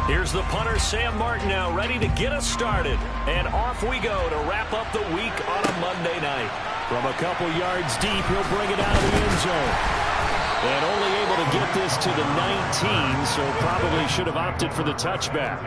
Here's the punter, Sam Martin, now ready to get us started. And off we go to wrap up the week on a Monday night. From a couple yards deep, he'll bring it out of the end zone. And only able to get this to the 19, so probably should have opted for the touchback.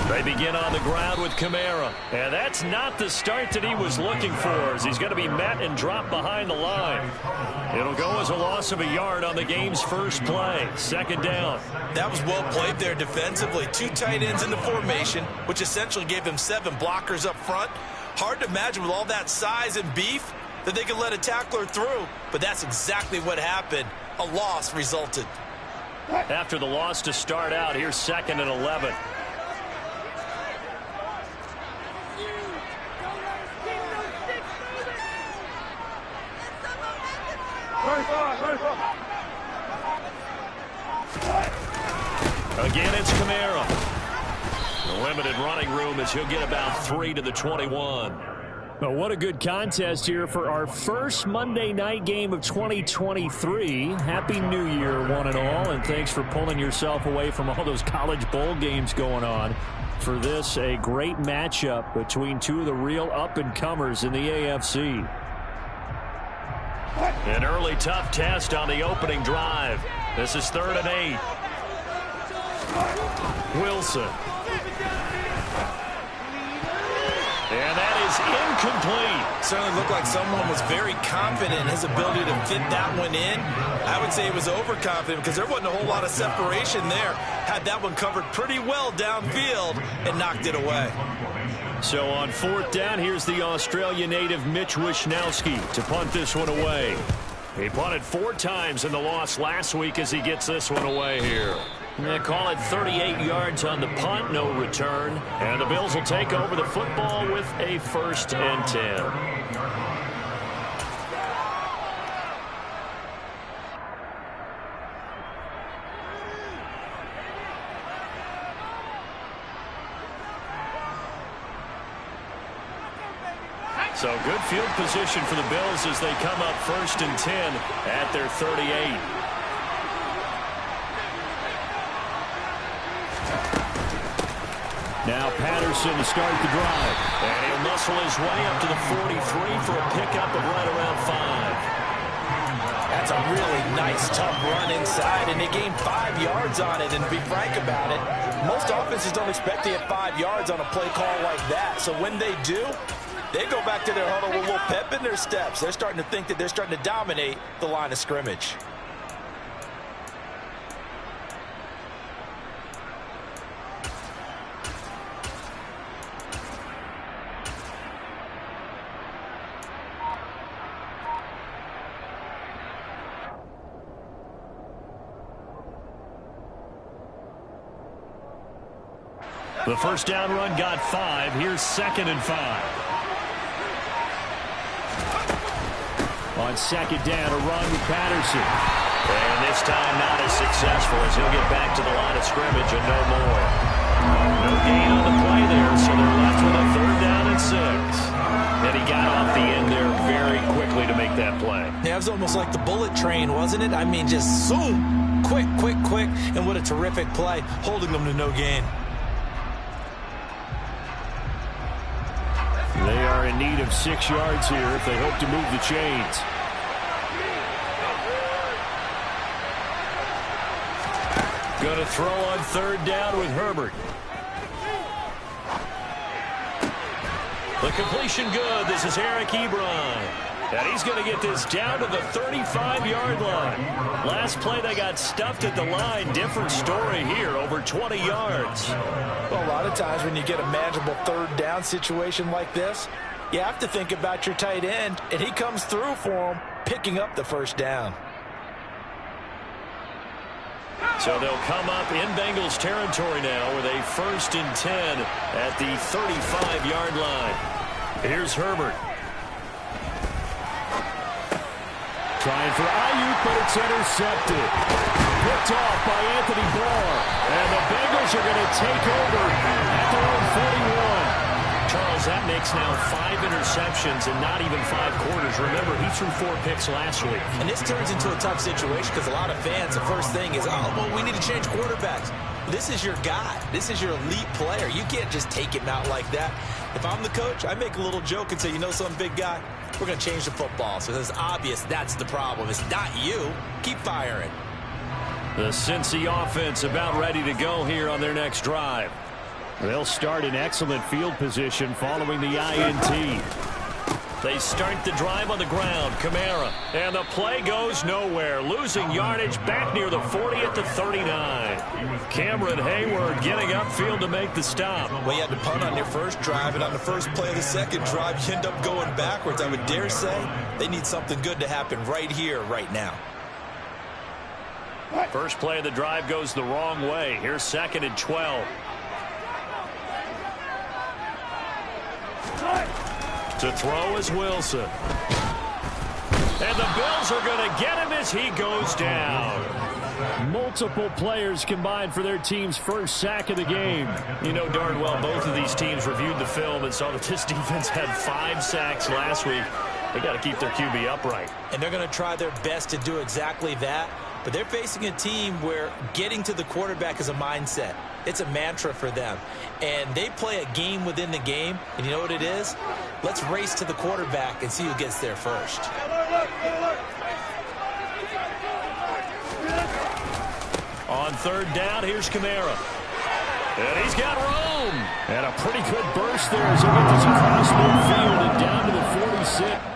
They begin on the ground with Kamara. And that's not the start that he was looking for, as he's going to be met and dropped behind the line. It'll go as a loss of a yard on the game's first play. Second down. That was well played there defensively. 2 tight ends in the formation, which essentially gave them 7 blockers up front. Hard to imagine with all that size and beef that they could let a tackler through. But that's exactly what happened. A loss resulted. After the loss to start out, here's 2nd and 11. Again, it's Kamara. The limited running room as he'll get about 3 to the 21. Well, what a good contest here for our first Monday night game of 2023. Happy New Year, one and all, and thanks for pulling yourself away from all those college bowl games going on. For this, a great matchup between 2 of the real up-and-comers in the AFC. An early tough test on the opening drive. This is 3rd and 8. Wilson. And that is incomplete. Certainly looked like someone was very confident in his ability to fit that one in. I would say he was overconfident because there wasn't a whole lot of separation there. Had that one covered pretty well downfield and knocked it away. So on 4th down, here's the Australia native Mitch Wishnowsky to punt this one away. He punted 4 times in the loss last week as he gets this one away here. They call it 38 yards on the punt, no return. And the Bills will take over the football with a 1st and 10. So good field position for the Bills as they come up 1st and 10 at their 38. Now Patterson to start the drive. And he'll muscle his way up to the 43 for a pickup of right around 5. That's a really nice, tough run inside, and they gained 5 yards on it. And to be frank about it, most offenses don't expect to get 5 yards on a play call like that. So when they do, they go back to their huddle with a little pep in their steps. They're starting to think that they're starting to dominate the line of scrimmage. The first down run got 5. Here's 2nd and 5. On 2nd down, a run with Patterson. And this time not as successful as he'll get back to the line of scrimmage and no more. No gain on the play there, so they're left with a 3rd down and 6. And he got off the end there very quickly to make that play. Yeah, it was almost like the bullet train, wasn't it? I mean, just zoom, quick, quick, quick, and what a terrific play, holding them to no gain. They are in need of 6 yards here if they hope to move the chains. Going to throw on 3rd down with Herbert. The completion good. This is Eric Ebron. And he's going to get this down to the 35-yard line. Last play they got stuffed at the line. Different story here, over 20 yards. Well, a lot of times when you get a manageable 3rd down situation like this, you have to think about your tight end, and he comes through for him, picking up the 1st down. So they'll come up in Bengals territory now with a 1st and 10 at the 35-yard line. Here's Herbert. Trying for Ayuk, but it's intercepted. Picked off by Anthony Barr. And the Bengals are going to take over at their own 41. Charles, that makes now 5 interceptions and not even 5 quarters. Remember, he threw 4 picks last week. And this turns into a tough situation because a lot of fans, the first thing is, oh, well, we need to change quarterbacks. This is your guy. This is your elite player. You can't just take him out like that. If I'm the coach, I make a little joke and say, you know something, big guy? We're going to change the football. So it's obvious that's the problem. It's not you. Keep firing. The Cincy offense about ready to go here on their next drive. They'll start in excellent field position following the INT. They start the drive on the ground. Kamara. And the play goes nowhere. Losing yardage back near the 40 at the 39. Cameron Hayward getting upfield to make the stop. Well, you had to punt on your first drive, and on the first play of the second drive, you end up going backwards. I would dare say they need something good to happen right here, right now. First play of the drive goes the wrong way. Here's 2nd and 12. To throw is Wilson. And the Bills are going to get him as he goes down. Multiple players combined for their team's first sack of the game. You know darn well both of these teams reviewed the film and saw that this defense had 5 sacks last week. They got to keep their QB upright. And they're going to try their best to do exactly that. But they're facing a team where getting to the quarterback is a mindset. It's a mantra for them. And they play a game within the game. And you know what it is? Let's race to the quarterback and see who gets there first. On 3rd down, here's Kamara. And he's got room. And a pretty good burst there as he gets across midfield and down to the 46.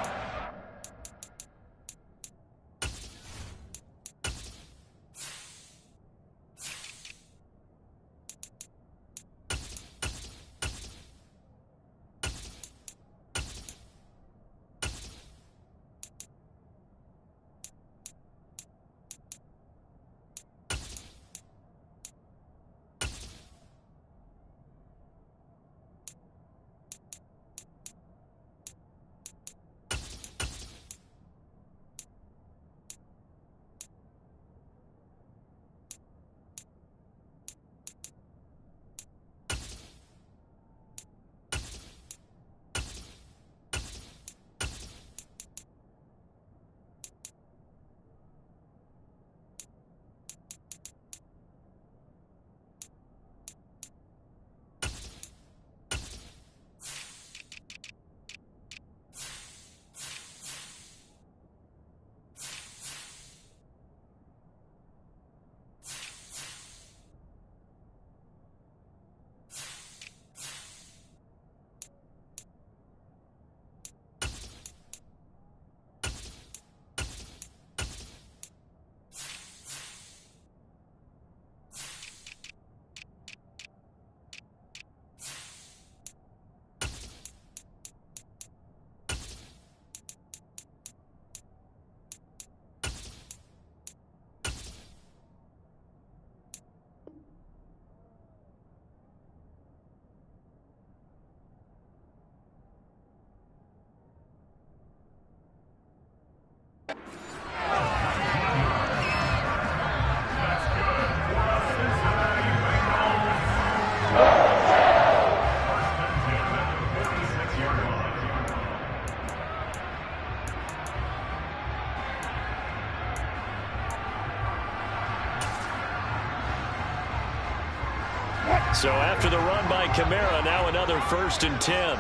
So after the run by Kamara, now another 1st and 10.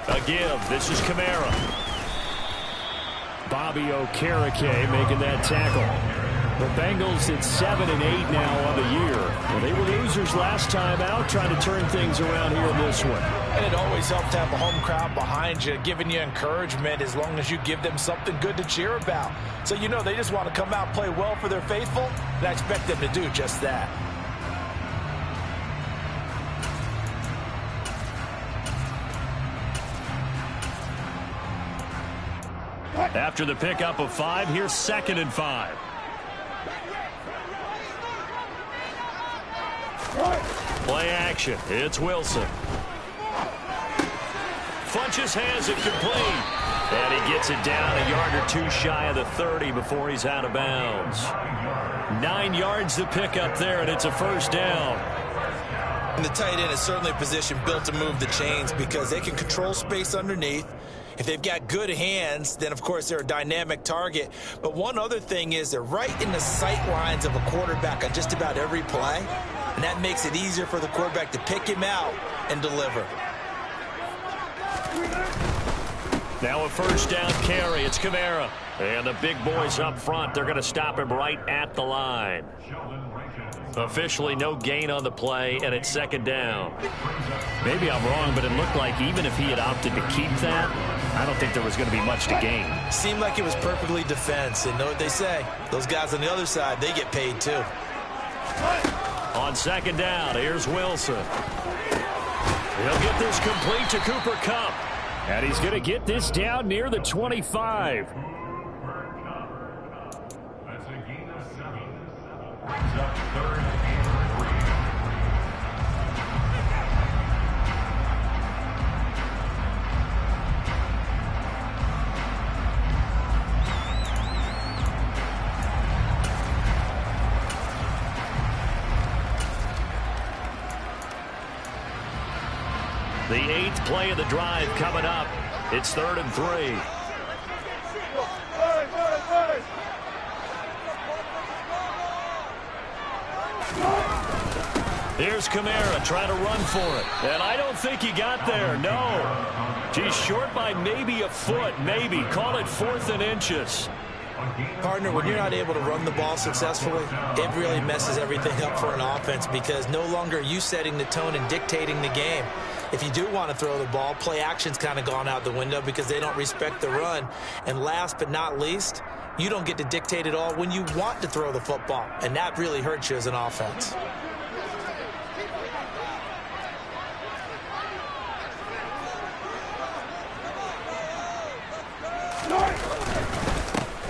A give. This is Kamara. Bobby Okereke making that tackle. The Bengals at 7 and 8 now on the year. Well, they were losers last time out, trying to turn things around here in this one. And it always helps to have a home crowd behind you, giving you encouragement as long as you give them something good to cheer about. So you know they just want to come out and play well for their faithful, and I expect them to do just that. After the pickup of 5, here's 2nd and 5. Play action. It's Wilson. Funches has it complete. And he gets it down a yard or 2 shy of the 30 before he's out of bounds. 9 yards to pick up there, and it's a 1st down. And the tight end is certainly a position built to move the chains because they can control space underneath. If they've got good hands, then, of course, they're a dynamic target. But one other thing is they're right in the sight lines of a quarterback on just about every play, and that makes it easier for the quarterback to pick him out and deliver. Now a 1st down carry. It's Kamara. And the big boys up front, they're going to stop him right at the line. Officially no gain on the play, and it's 2nd down. Maybe I'm wrong, but it looked like even if he had opted to keep that, I don't think there was going to be much to gain. Seemed like it was perfectly defense, and know what they say. Those guys on the other side, they get paid too. On 2nd down, here's Wilson. He'll get this complete to Cooper Kupp. And he's going to get this down near the 25. That's a gain of 7. Brings up 3rd and 3. The 8th play of the drive coming up. It's 3rd and 3. Here's Kamara trying to run for it. And I don't think he got there, no. He's short by maybe a foot, maybe. Call it 4th and inches. Partner, when you're not able to run the ball successfully, it really messes everything up for an offense because no longer are you setting the tone and dictating the game. If you do want to throw the ball, play action's kind of gone out the window because they don't respect the run. And last but not least, you don't get to dictate it all when you want to throw the football, and that really hurts you as an offense.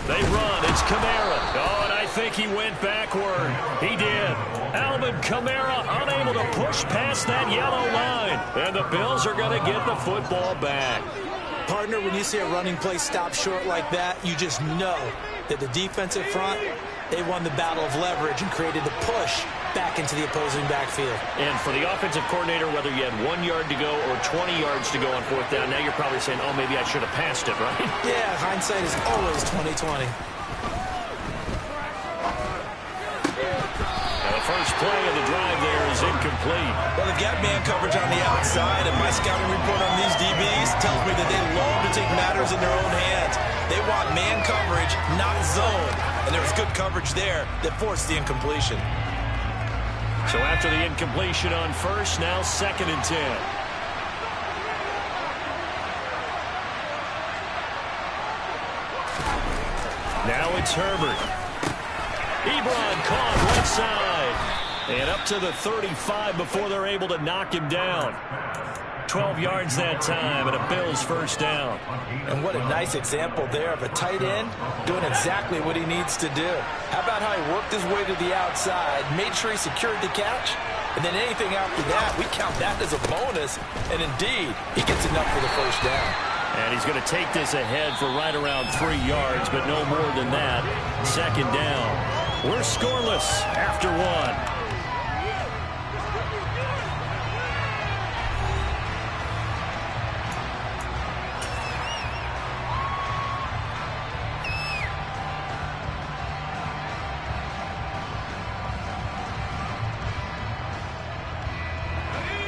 They run. It's Kamara. Oh, and I think he went backward. He did. Alvin Kamara unable to push past that yellow line. And the Bills are going to get the football back. Partner, when you see a running play stop short like that, you just know that the defensive front, they won the battle of leverage and created the push back into the opposing backfield. And for the offensive coordinator, whether you had 1 yard to go or 20 yards to go on 4th down, now you're probably saying, oh, maybe I should have passed it, right? Yeah, hindsight is always 20/20. The first play of the drive there is incomplete. Well, they've got man coverage on the outside, and my scouting report on these DBs tells me that they love to take matters in their own hands. They want man coverage, not zone. And there was good coverage there that forced the incompletion. So after the incompletion on 1st, now 2nd and 10. Now it's Herbert. Ebron caught right side. And up to the 35 before they're able to knock him down. 12 yards that time, and a Bills 1st down. And what a nice example there of a tight end doing exactly what he needs to do. How about how he worked his way to the outside, made sure he secured the catch, and then anything after that, we count that as a bonus. And indeed, he gets enough for the 1st down. And he's going to take this ahead for right around 3 yards, but no more than that. 2nd down. We're scoreless after 1.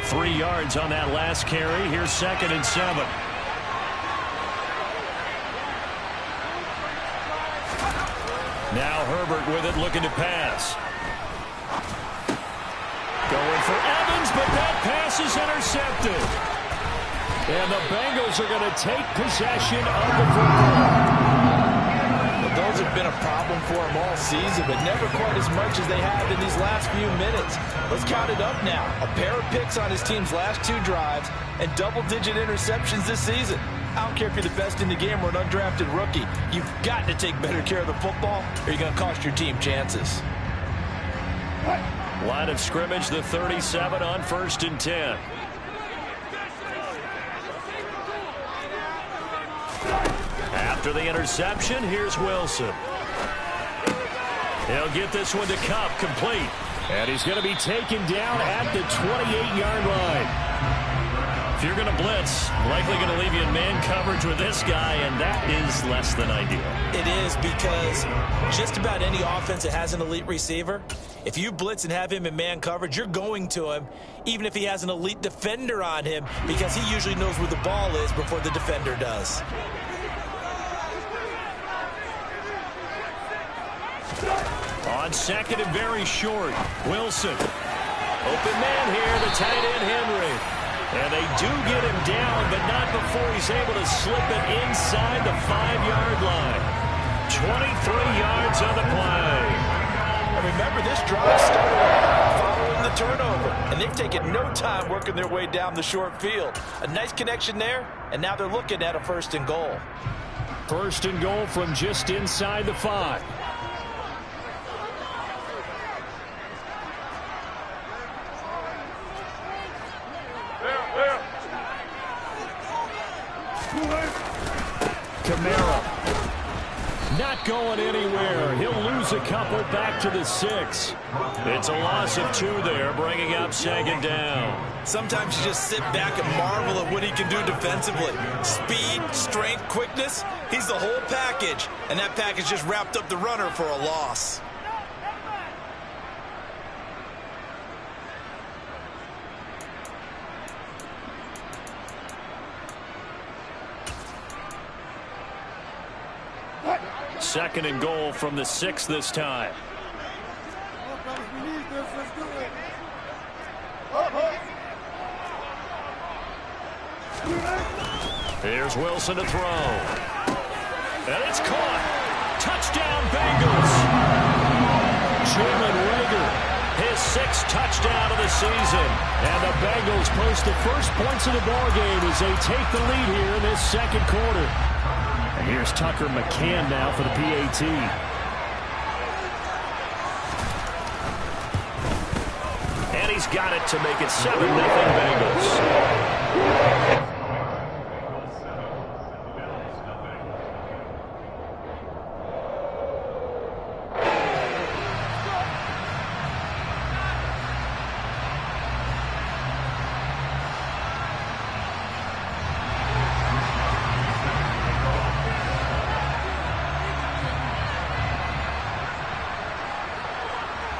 Three yards on that last carry. Here's 2nd and 7. Now Herbert with it, looking to pass. Going for Evans, but that pass is intercepted. And the Bengals are going to take possession of the football. Those have been a problem for them all season, but never quite as much as they have in these last few minutes. Let's count it up now. A pair of picks on his team's last 2 drives and double-digit interceptions this season. I don't care if you're the best in the game or an undrafted rookie. You've got to take better care of the football or you're going to cost your team chances. Line of scrimmage, the 37 on 1st and 10. After the interception, here's Wilson. He'll get this one to Cup, complete. And he's going to be taken down at the 28-yard line. If you're going to blitz, likely going to leave you in man coverage with this guy, and that is less than ideal. It is, because just about any offense that has an elite receiver, if you blitz and have him in man coverage, you're going to him, even if he has an elite defender on him, because he usually knows where the ball is before the defender does. On 2nd and very short, Wilson. Open man here, the tight end Henry. And they do get him down, but not before he's able to slip it inside the 5-yard line. 23 yards on the play. And remember, this drive started following the turnover, and they've taken no time working their way down the short field. A nice connection there, and now they're looking at a 1st and goal. 1st and goal from just inside the 5. Kamara not going anywhere. He'll lose a couple back to the 6. It's a loss of 2 there, bringing up 2nd down. Sometimes you just sit back and marvel at what he can do defensively. Speed, strength, quickness, he's the whole package. And that package just wrapped up the runner for a loss. Second and goal from the 6 this time. Here's Wilson to throw. And it's caught. Touchdown, Bengals. Jalen Reagor, His 6th touchdown of the season. and the Bengals post the first points of the ballgame as they take the lead here in this 2nd quarter. And here's Tucker McCann now for the PAT. And he's got it to make it 7-0 Bengals.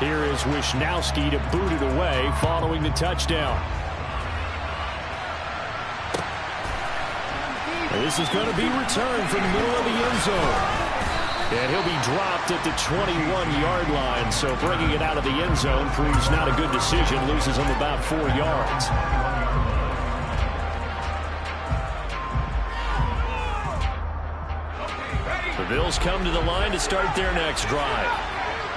Here is Wisnowski to boot it away following the touchdown. And this is going to be returned from the middle of the end zone. And he'll be dropped at the 21-yard line, so bringing it out of the end zone proves not a good decision, loses him about 4 yards. The Bills come to the line to start their next drive.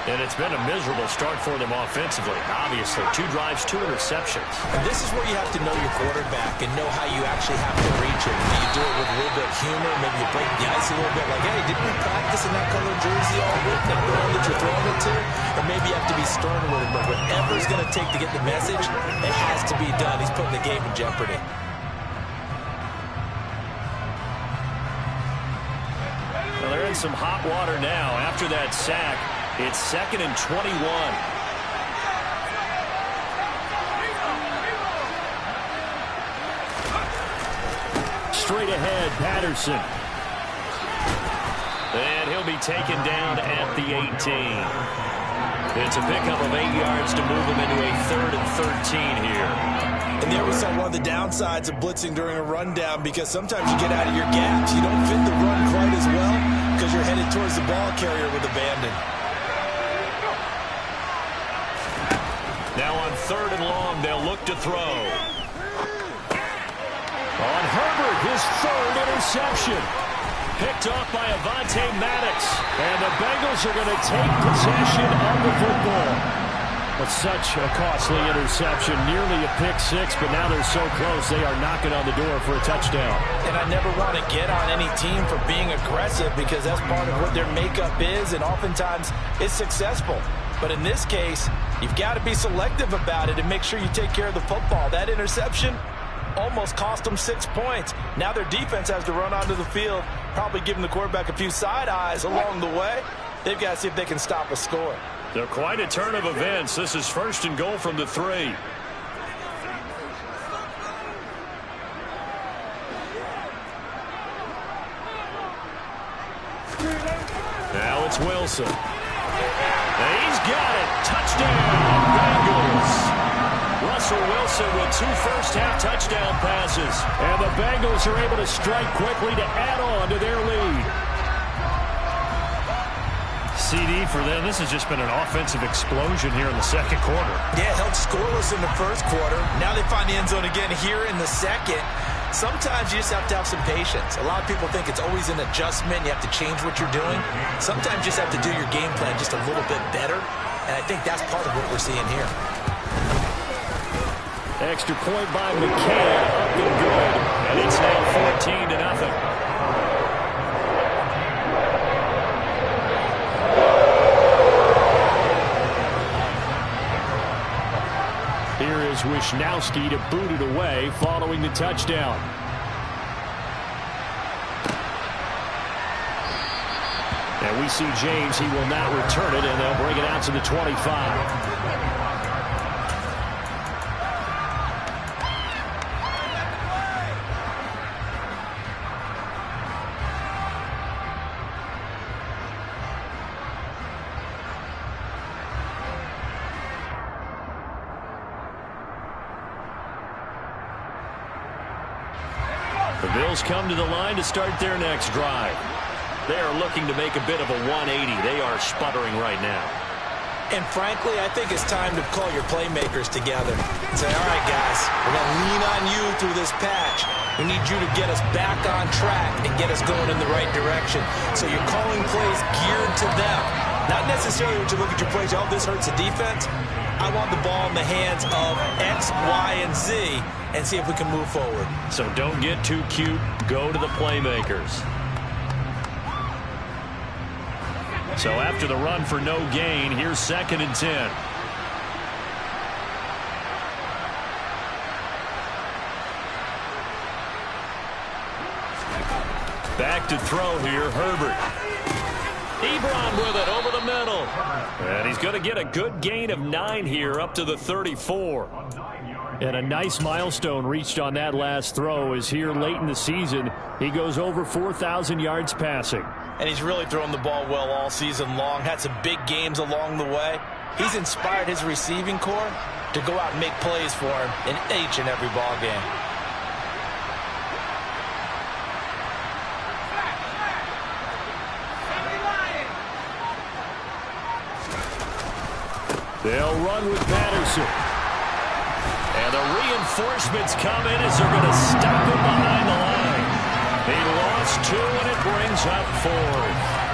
And it's been a miserable start for them offensively. Obviously, 2 drives, 2 interceptions. And this is where you have to know your quarterback and know how you actually have to reach him. Do you do it with a little bit of humor? Maybe you break the ice a little bit. Like, hey, didn't we practice in that color jersey all week? Not the one that you're throwing it to? Or maybe you have to be stern with him. But whatever it's going to take to get the message, it has to be done. He's putting the game in jeopardy. Well, they're in some hot water now after that sack. It's 2nd and 21. Straight ahead, Patterson. And he'll be taken down at the 18. It's a pickup of 8 yards to move him into a 3rd and 13 here. And there we saw one of the downsides of blitzing during a rundown, because sometimes you get out of your gaps. You don't fit the run quite as well because you're headed towards the ball carrier with abandon. Now on 3rd and long, they'll look to throw. On Herbert, his 3rd interception. Picked off by Avonte Maddox. And the Bengals are going to take possession of the football. Well, such a costly interception, nearly a pick six, but now they're so close they are knocking on the door for a touchdown. And I never want to get on any team for being aggressive because that's part of what their makeup is, and oftentimes it's successful. But in this case, you've got to be selective about it and make sure you take care of the football. That interception almost cost them 6 points. Now their defense has to run onto the field, probably giving the quarterback a few side eyes along the way. They've got to see if they can stop a score. They're quite a turn of events. This is 1st and goal from the 3. Now it's Wilson. And he's got it. Touchdown, Bengals. Russell Wilson with 2 first-half touchdown passes. And the Bengals are able to strike quickly to add on to their lead. CD for them. This has just been an offensive explosion here in the 2nd quarter. Yeah, held scoreless in the 1st quarter. Now they find the end zone again here in the 2nd. Sometimes you just have to have some patience. A lot of people think it's always an adjustment. You have to change what you're doing. Sometimes you just have to do your game plan just a little bit better. And I think that's part of what we're seeing here. Extra point by McCann, up and good. And it's now 14-0. Here is Wisnowski to boot it away following the touchdown. And we see James. He will not return it, and they'll bring it out to the 25. The Bills come to the line to start their next drive. They are looking to make a bit of a 180. They are sputtering right now. And frankly, I think it's time to call your playmakers together and say, all right, guys, we're going to lean on you through this patch. We need you to get us back on track and get us going in the right direction. So you're calling plays geared to them. Not necessarily when you look at your plays, oh, this hurts the defense. I want the ball in the hands of X, Y, and Z and see if we can move forward. So don't get too cute. Go to the playmakers. So after the run for no gain, here's 2nd and 10. Back to throw here, Herbert. Ebron with it over the middle. And he's going to get a good gain of 9 here up to the 34. And a nice milestone reached on that last throw is here late in the season. He goes over 4,000 yards passing. And he's really thrown the ball well all season long. Had some big games along the way. He's inspired his receiving corps to go out and make plays for him in each and every ball game. They'll run with Patterson. And the reinforcements come in as they're going to stop him behind the line. He lost 2, and it brings up 4.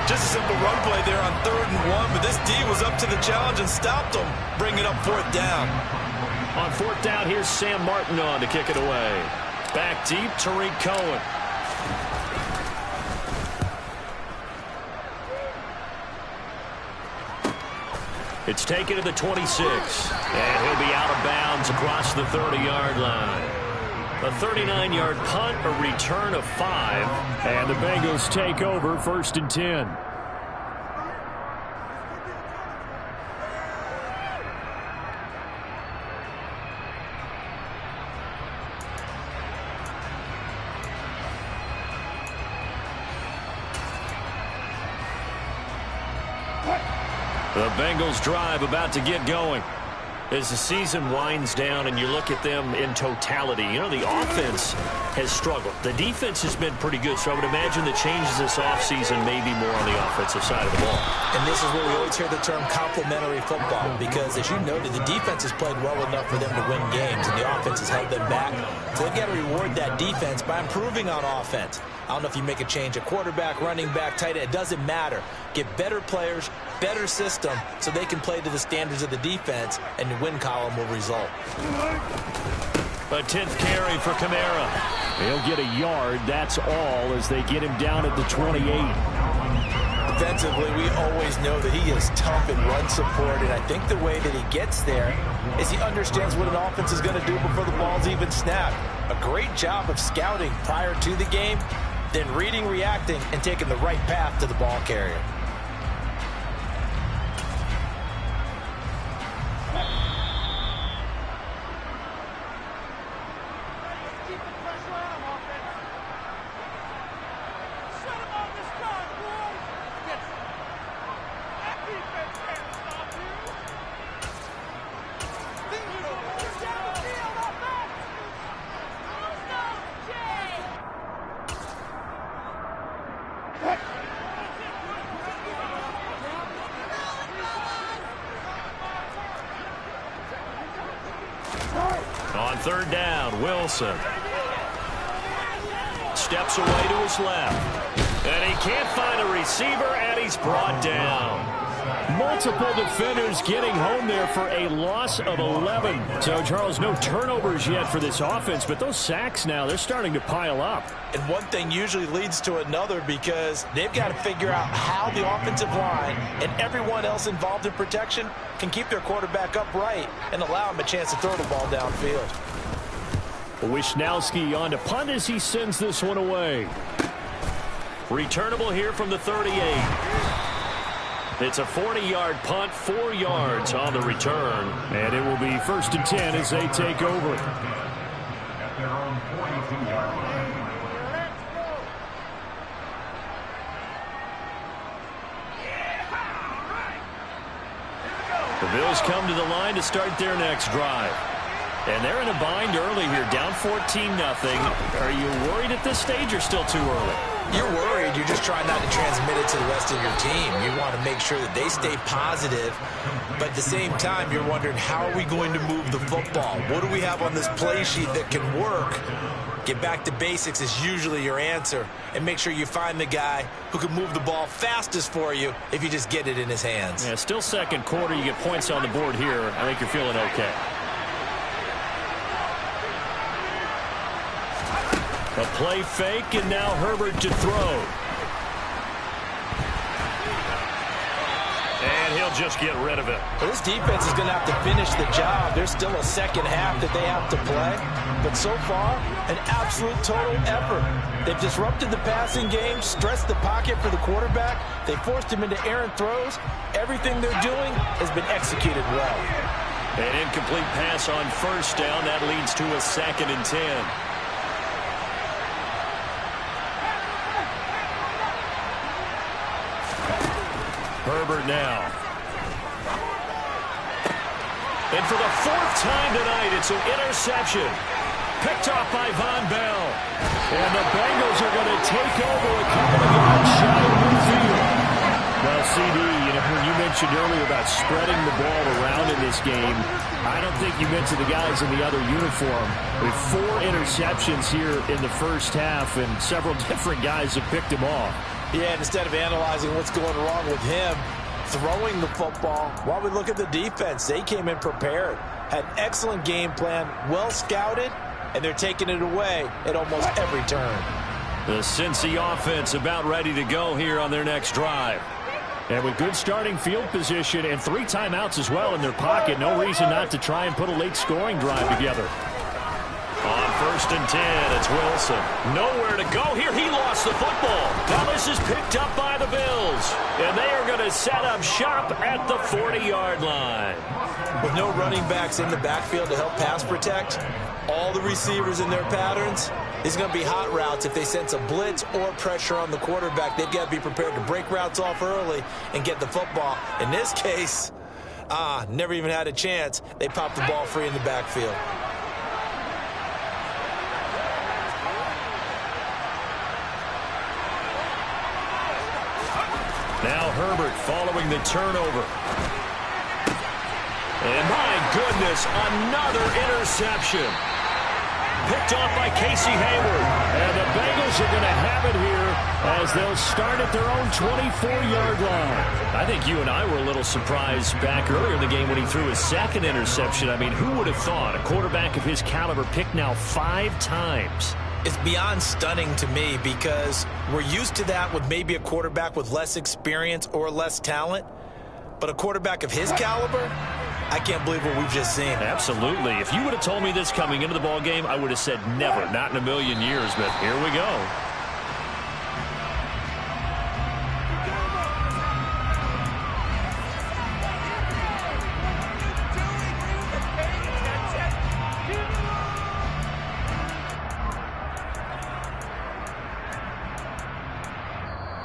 Just a simple run play there on 3rd and 1, but this D was up to the challenge and stopped him, bringing up 4th down. On 4th down, here's Sam Martin on to kick it away. Back deep, Tariq Cohen. It's taken to the 26, and he'll be out of bounds across the 30-yard line. A 39-yard punt, a return of 5. And the Bengals take over 1st and 10. The Bengals drive about to get going. As the season winds down and you look at them in totality, you know, the offense has struggled. The defense has been pretty good, so I would imagine the changes this offseason may be more on the offensive side of the ball. And this is where we always hear the term complementary football, because as you noted, the defense has played well enough for them to win games, and the offense has held them back. So they've got to reward that defense by improving on offense. I don't know if you make a change at quarterback, running back, tight end. It doesn't matter. Get better players, better system, so they can play to the standards of the defense, and the win column will result. A 10th carry for Kamara. He'll get a yard, that's all, as they get him down at the 28. Defensively, we always know that he is tough in run support, and I think the way that he gets there is he understands what an offense is going to do before the ball's even snapped. A great job of scouting prior to the game, then reading, reacting, and taking the right path to the ball carrier. On third down, Wilson steps away to his left. And he can't find a receiver, and he's brought down. Multiple defenders getting home there for a loss of 11. So, Charles, no turnovers yet for this offense, but those sacks now, they're starting to pile up. And one thing usually leads to another, because they've got to figure out how the offensive line and everyone else involved in protection can keep their quarterback upright and allow him a chance to throw the ball downfield. Wisnowski on to punt as he sends this one away. Returnable here from the 38. It's a 40-yard punt, 4 yards on the return. And it will be 1st and 10 as they take over. At their own 42-yard line. The Bills come to the line to start their next drive. And they're in a bind early here, down 14-0. Are you worried at this stage or still too early? You're worried. You're just trying not to transmit it to the rest of your team. You want to make sure that they stay positive. But at the same time, you're wondering, how are we going to move the football? What do we have on this play sheet that can work? Get back to basics is usually your answer. And make sure you find the guy who can move the ball fastest for you if you just get it in his hands. Yeah, still second quarter. You get points on the board here. I think you're feeling okay. A play fake, and now Herbert to throw. And he'll just get rid of it. Well, this defense is going to have to finish the job. There's still a second half that they have to play. But so far, an absolute total effort. They've disrupted the passing game, stressed the pocket for the quarterback. They forced him into errant throws. Everything they're doing has been executed well. An incomplete pass on first down. That leads to a 2nd and 10. Herbert now. And for the 4th time tonight, it's an interception. Picked off by Von Bell. And the Bengals are going to take over a couple of yards shy of midfield. Well, CD, when you mentioned earlier about spreading the ball around in this game, I don't think you meant to the guys in the other uniform. With 4 interceptions here in the first half, and several different guys have picked him off. Yeah, and instead of analyzing what's going wrong with him, throwing the football, while we look at the defense, they came in prepared, had an excellent game plan, well scouted, and they're taking it away at almost every turn. The Cincy offense about ready to go here on their next drive. And with good starting field position and 3 timeouts as well in their pocket, no reason not to try and put a late scoring drive together. On 1st and 10, it's Wilson. Nowhere to go here. He lost the football. Now this is picked up by the Bills. And they are going to set up shop at the 40-yard line. With no running backs in the backfield to help pass protect, all the receivers in their patterns, it's going to be hot routes. If they sense a blitz or pressure on the quarterback, they've got to be prepared to break routes off early and get the football. In this case, Never even had a chance. They popped the ball free in the backfield. Now Herbert following the turnover. And my goodness, another interception. Picked off by Casey Hayward. And the Bengals are going to have it here as they'll start at their own 24-yard line. I think you and I were a little surprised back earlier in the game when he threw his second interception. I mean, who would have thought a quarterback of his caliber picked now 5 times? It's beyond stunning to me because we're used to that with maybe a quarterback with less experience or less talent. But a quarterback of his caliber, I can't believe what we've just seen. Absolutely. If you would have told me this coming into the ball game, I would have said never, not in a million years. But here we go.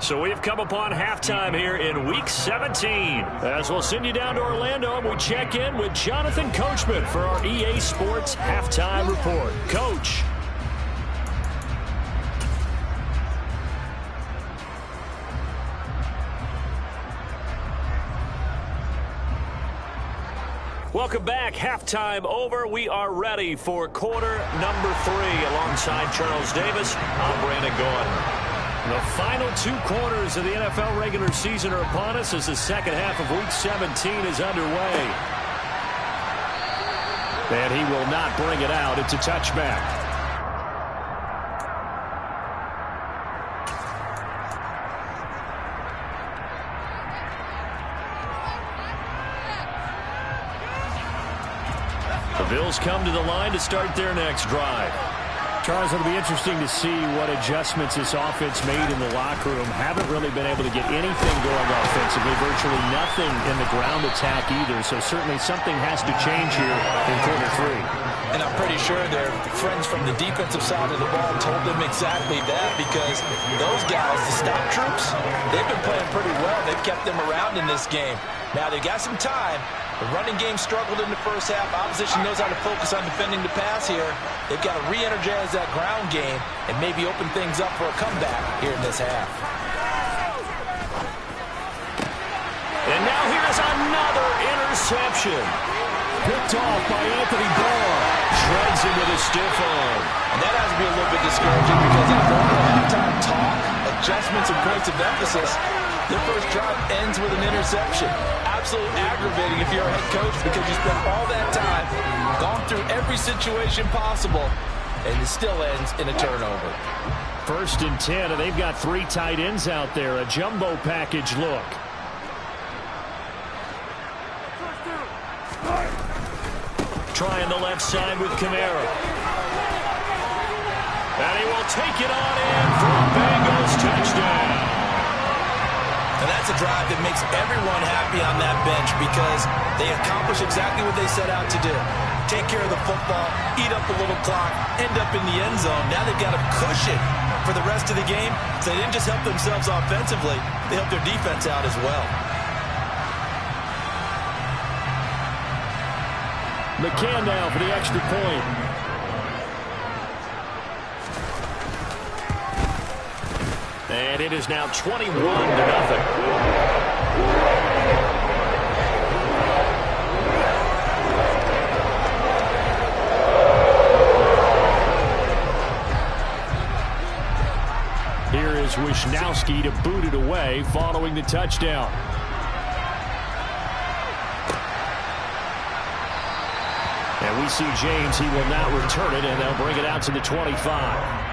So we've come upon halftime here in Week 17. As we'll send you down to Orlando, and we check in with Jonathan Coachman for our EA Sports Halftime Report. Coach. Welcome back. Halftime over. We are ready for quarter number 3 alongside Charles Davis. I'm Brandon Gordon. The final 2 quarters of the NFL regular season are upon us as the second half of Week 17 is underway. And he will not bring it out. It's a touchback. The Bills come to the line to start their next drive. Charles, it'll be interesting to see what adjustments this offense made in the locker room. Haven't really been able to get anything going offensively. Virtually nothing in the ground attack either. So certainly something has to change here in quarter 3. And I'm pretty sure their friends from the defensive side of the ball told them exactly that, because those guys, the stop troops, they've been playing pretty well. They've kept them around in this game. Now they got some time. The running game struggled in the first half. Opposition knows how to focus on defending the pass here. They've got to re-energize that ground game and maybe open things up for a comeback here in this half. And now here's another interception. Picked off by Anthony Barr. Shreds him with a stiff arm. And that has to be a little bit discouraging because in normal halftime talk, adjustments and points of emphasis, their first drive ends with an interception. Absolutely aggravating if you're a head coach because you spent all that time, gone through every situation possible, and it still ends in a turnover. 1st and 10, and they've got 3 tight ends out there. A jumbo package look. Trying the left side with Kamara. And he will take it on in for a Bengals touchdown. And that's a drive that makes everyone happy on that bench because they accomplish exactly what they set out to do. Take care of the football, eat up a little clock, end up in the end zone. Now they've got a cushion for the rest of the game. So they didn't just help themselves offensively, they helped their defense out as well. McCann now for the extra point. And it is now 21-0. Here is Wisnowski to boot it away following the touchdown. And we see James. He will not return it, and they'll bring it out to the 25.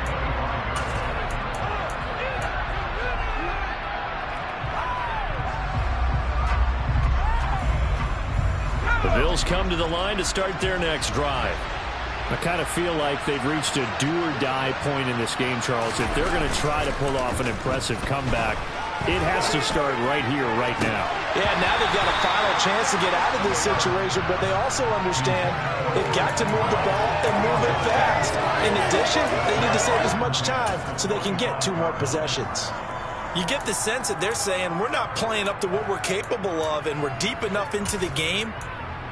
The Bills come to the line to start their next drive. I kind of feel like they've reached a do-or-die point in this game, Charles. If they're going to try to pull off an impressive comeback, it has to start right here, right now. Yeah, now they've got a final chance to get out of this situation, but they also understand they've got to move the ball and move it fast. In addition, they need to save as much time so they can get 2 more possessions. You get the sense that they're saying we're not playing up to what we're capable of, and we're deep enough into the game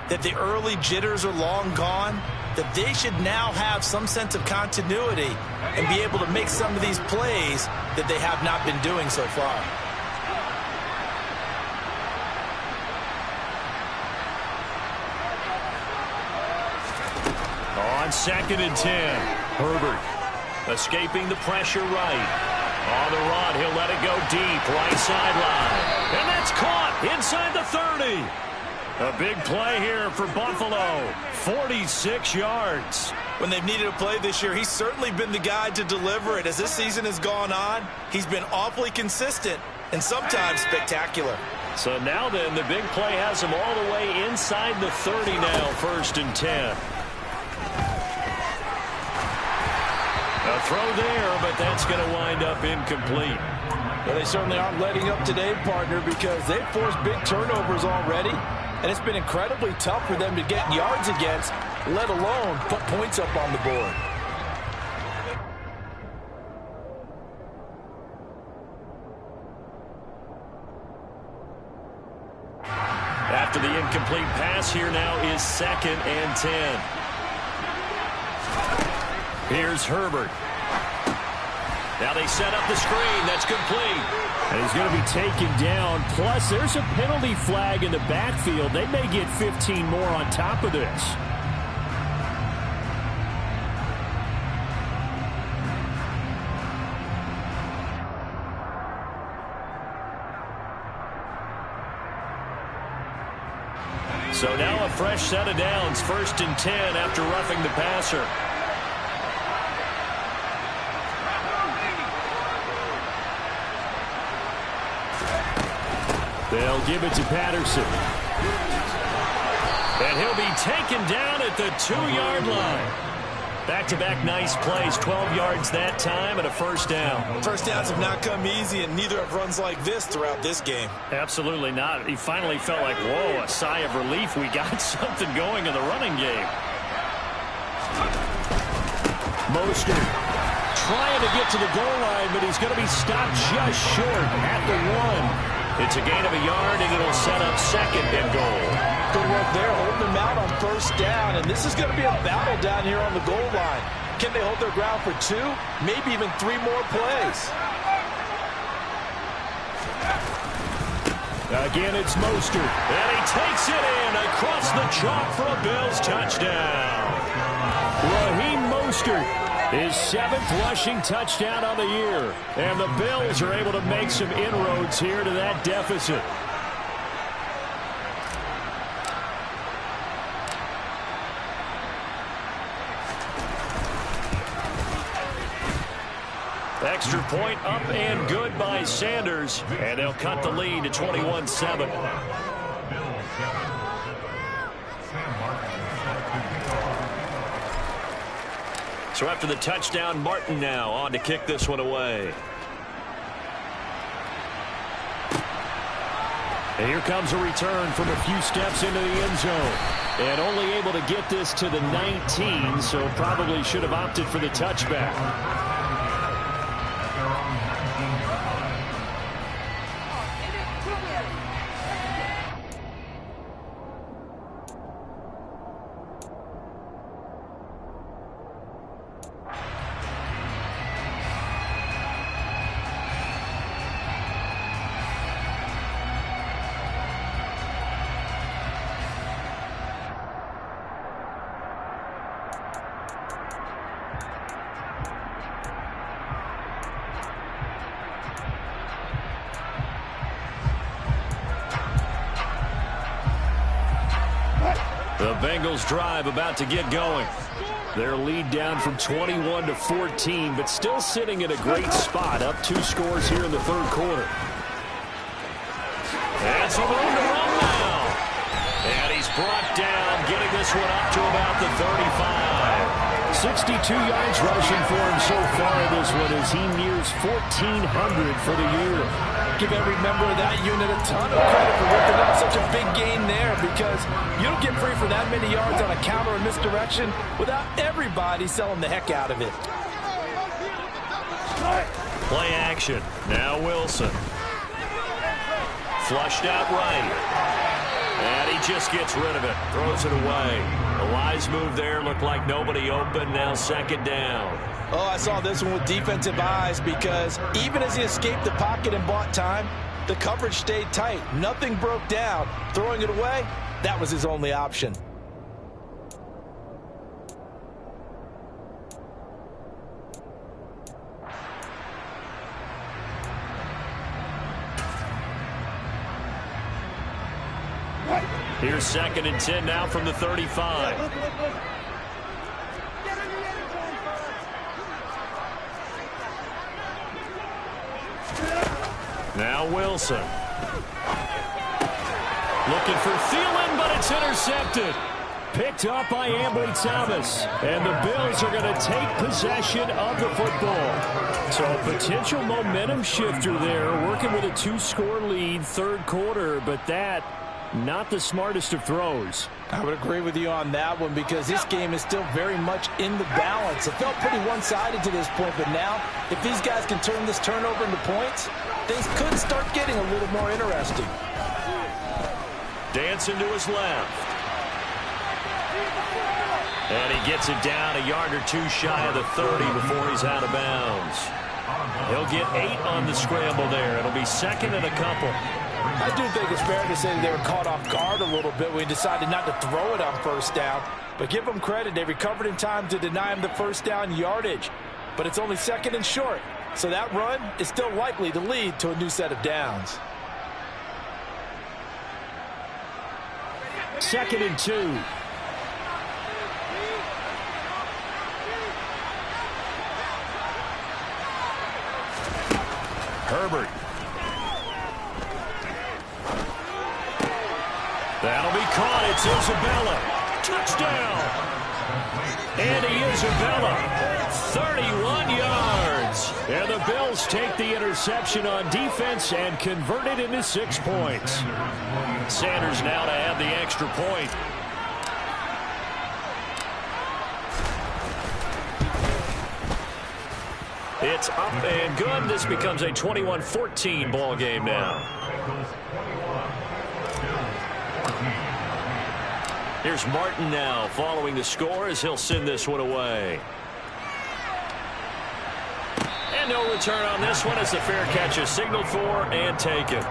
that the early jitters are long gone, that they should now have some sense of continuity and be able to make some of these plays that they have not been doing so far. On 2nd and 10, Herbert escaping the pressure right. On the run, he'll let it go deep, right sideline. And that's caught inside the 30. A big play here for Buffalo, 46 yards. When they've needed a play this year, he's certainly been the guy to deliver it. As this season has gone on, he's been awfully consistent and sometimes spectacular. So now then, the big play has him all the way inside the 30 now, 1st and 10. A throw there, but that's going to wind up incomplete. Well, they certainly aren't letting up today, partner, because they've forced big turnovers already, and it's been incredibly tough for them to get yards against, let alone put points up on the board. After the incomplete pass, here now is 2nd and 10. Here's Herbert. Now they set up the screen. That's complete. And he's going to be taken down. Plus, there's a penalty flag in the backfield. They may get 15 more on top of this. So now a fresh set of downs. 1st and 10 after roughing the passer. They'll give it to Patterson. And he'll be taken down at the 2-yard line. Back-to-back nice plays, 12 yards that time and a 1st down. First downs have not come easy, and neither have runs like this throughout this game. Absolutely not. He finally felt like, whoa, a sigh of relief. We got something going in the running game. Mostert trying to get to the goal line, but he's going to be stopped just short at the 1. It's a gain of a yard, and it'll set up 2nd and goal. Good work there, holding them out on 1st down, and this is going to be a battle down here on the goal line. Can they hold their ground for 2, maybe even 3 more plays? Again, it's Mostert. And he takes it in across the chalk for a Bills touchdown. Raheem Mostert, his 7th rushing touchdown on the year. And the Bills are able to make some inroads here to that deficit. Extra point up and good by Sanders. And they'll cut the lead to 21-7. So after the touchdown, Martin now on to kick this one away. And here comes a return from a few steps into the end zone. And only able to get this to the 19, so probably should have opted for the touchback. The Bengals drive about to get going. Their lead down from 21 to 14, but still sitting in a great spot, up 2 scores here in the 3rd quarter. And some room to run now. And he's brought down, getting this one up to about the 35. 62 yards rushing for him so far in this one as he nears 1,400 for the year. Give every member of that unit a ton of credit for whipping up such a big gain there, because you don't get free for that many yards on a counter or misdirection without everybody selling the heck out of it. Play action. Now Wilson. Flushed out right. And he just gets rid of it. Throws it away. A wise move there. Looked like nobody open. Now second down. Oh, I saw this one with defensive eyes because even as he escaped the pocket and bought time, the coverage stayed tight. Nothing broke down. Throwing it away, that was his only option. Here's 2nd and 10 now from the 35. Now Wilson. Looking for Thielen, but it's intercepted. Picked up by Ambry Thomas. And the Bills are going to take possession of the football. So a potential momentum shifter there, working with a 2-score lead, third quarter, but that not the smartest of throws. I would agree with you on that one because this game is still very much in the balance. It felt pretty one-sided to this point, but now if these guys can turn this turnover into points, things could start getting a little more interesting. Dancing to his left. And he gets it down a yard or two shy of the 30 before he's out of bounds. He'll get 8 on the scramble there. It'll be second and a couple. I do think it's fair to say they were caught off guard a little bit when he decided not to throw it on first down. But give them credit. They recovered in time to deny him the first down yardage. But it's only second and short. So that run is still likely to lead to a new set of downs. 2nd and 2. Herbert. That'll be caught. It's Isabella. Touchdown. Andy Isabella. 31 yards. And the Bills take the interception on defense and convert it into 6 points. Sanders now to add the extra point. It's up and good. This becomes a 21-14 ball game now. Here's Martin now following the score as he'll send this one away. And no return on this one as the fair catch is signaled for and taken.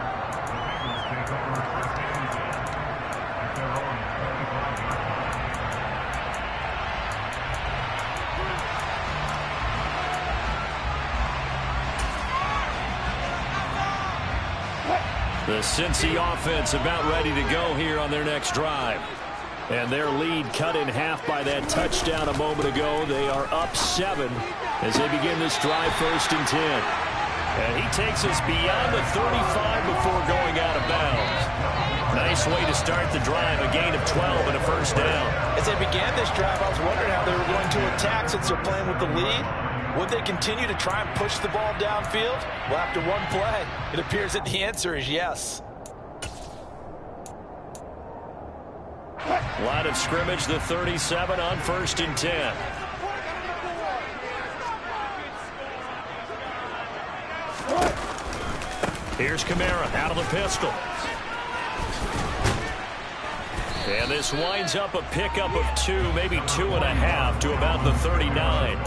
The Cincy offense about ready to go here on their next drive. And their lead cut in half by that touchdown a moment ago. They are up 7 as they begin this drive, 1st and 10. And he takes us beyond the 35 before going out of bounds. Nice way to start the drive, a gain of 12 and a first down. As they began this drive, I was wondering how they were going to attack since they're playing with the lead. Would they continue to try and push the ball downfield? Well, after one play, it appears that the answer is yes. Line of scrimmage, the 37 on 1st and 10. Here's Kamara out of the pistol. And this winds up a pickup of 2, maybe 2.5 to about the 39.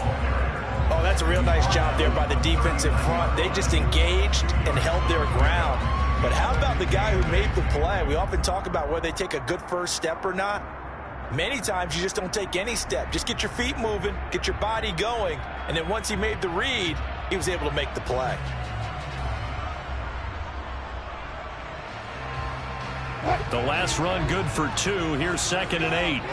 Oh, that's a real nice job there by the defensive front. They just engaged and held their ground. But how about the guy who made the play? We often talk about whether they take a good first step or not. Many times you just don't take any step. Just get your feet moving, get your body going, and then once he made the read, he was able to make the play. The last run good for 2. Here's 2nd and 8.